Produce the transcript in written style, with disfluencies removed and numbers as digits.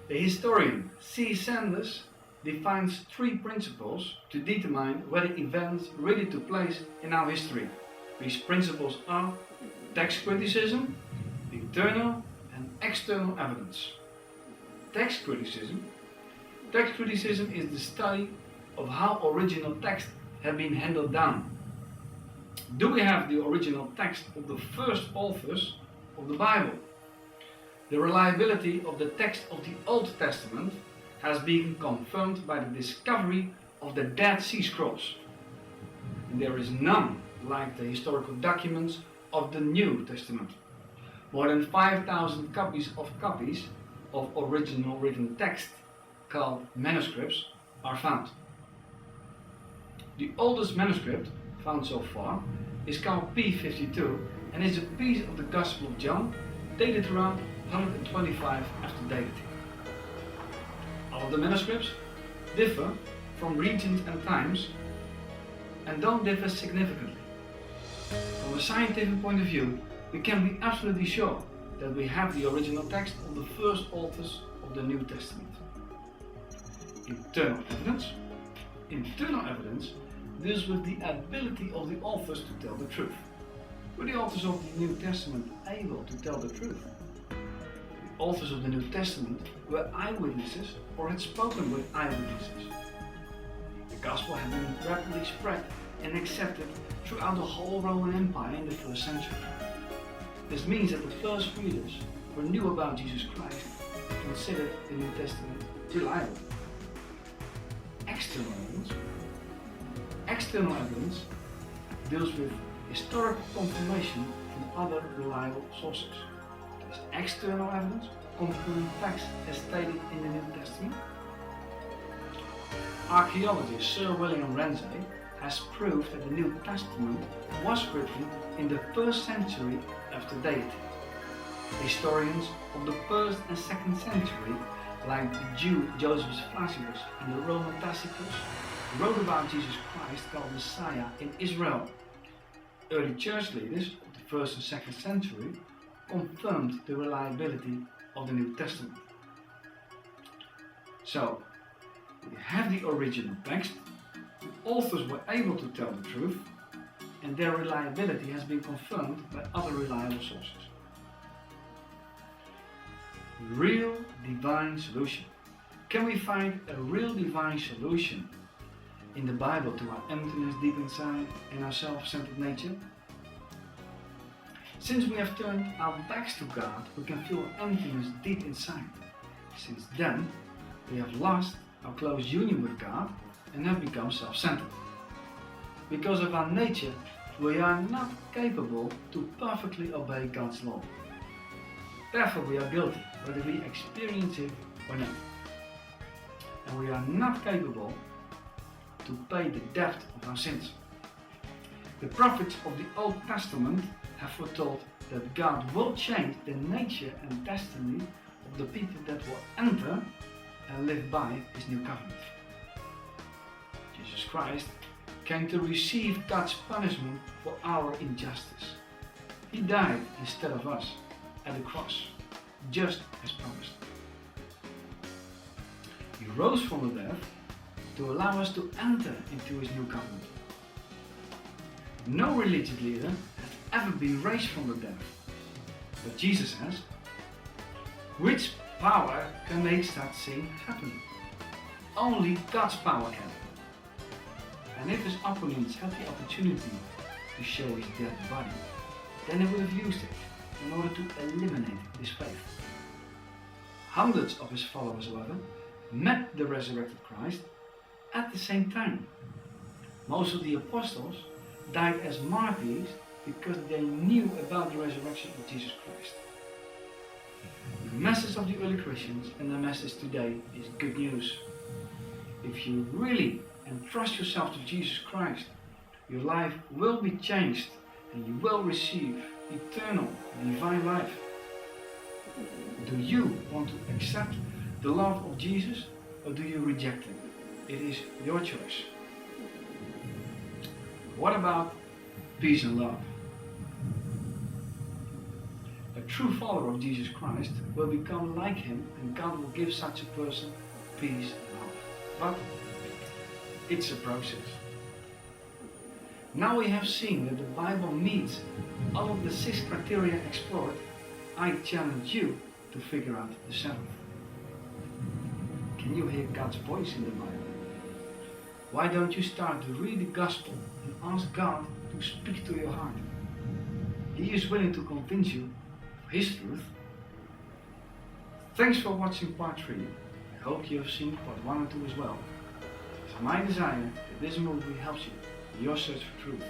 The historian C. Sanders defines three principles to determine whether events really took place in our history. These principles are text criticism, internal and external evidence. Text criticism. Text criticism is the study of how original texts have been handled down. Do we have the original text of the first authors of the Bible? The reliability of the text of the Old Testament has been confirmed by the discovery of the Dead Sea Scrolls. And there is none like the historical documents of the New Testament. More than 5,000 copies of original written text, called manuscripts, are found. The oldest manuscript found so far is called P52 and is a piece of the Gospel of John dated around 125 after dating. All of the manuscripts differ from regions and times and don't differ significantly. From a scientific point of view, we can be absolutely sure that we have the original text of the first authors of the New Testament. Internal evidence. Internal evidence deals with the ability of the authors to tell the truth. Were the authors of the New Testament able to tell the truth? The authors of the New Testament were eyewitnesses or had spoken with eyewitnesses. The Gospel had been rapidly spread and accepted throughout the whole Roman Empire in the first century. This means that the first readers who knew about Jesus Christ considered the New Testament reliable. External evidence. External evidence deals with historical confirmation from other reliable sources. This external evidence confirming facts as stated in the New Testament. Archaeologist Sir William Ramsay has proved that the New Testament was written in the first century after deity. Historians of the 1st and 2nd century, like the Jew Josephus Flacius and the Roman Tacitus, wrote about Jesus Christ called Messiah in Israel. Early church leaders of the 1st and 2nd century confirmed the reliability of the New Testament. So, we have the original text, the authors were able to tell the truth, and their reliability has been confirmed by other reliable sources. Real divine solution. Can we find a real divine solution in the Bible to our emptiness deep inside and our self-centered nature? Since we have turned our backs to God, we can feel emptiness deep inside. Since then, we have lost our close union with God and have become self-centered. Because of our nature, we are not capable to perfectly obey God's law. Therefore, we are guilty, whether we experience it or not. And we are not capable to pay the debt of our sins. The prophets of the Old Testament have foretold that God will change the nature and destiny of the people that will enter and live by His new covenant. Jesus Christ came to receive God's punishment for our injustice. He died instead of us at the cross, just as promised. He rose from the dead to allow us to enter into His new covenant. No religious leader has ever been raised from the dead, but Jesus has. Which power can make such thing happen? Only God's power can. And if His opponents had the opportunity to show His dead body, then they would have used it in order to eliminate His faith. Hundreds of His followers, however, met the resurrected Christ at the same time. Most of the apostles died as martyrs because they knew about the resurrection of Jesus Christ. The message of the early Christians and the message today is good news. If you really entrust yourself to Jesus Christ, your life will be changed and you will receive eternal divine life. Do you want to accept the love of Jesus or do you reject Him? It is your choice. What about peace and love? A true follower of Jesus Christ will become like him, and God will give such a person peace and love. But it's a process. Now we have seen that the Bible meets all of the 6 criteria explored. I challenge you to figure out the 7th. Can you hear God's voice in the Bible? Why don't you start to read the gospel and ask God to speak to your heart? He is willing to convince you of his truth. Thanks for watching part 3. I hope you have seen part 1 and 2 as well. It's my desire that this movie helps you in your search for truth.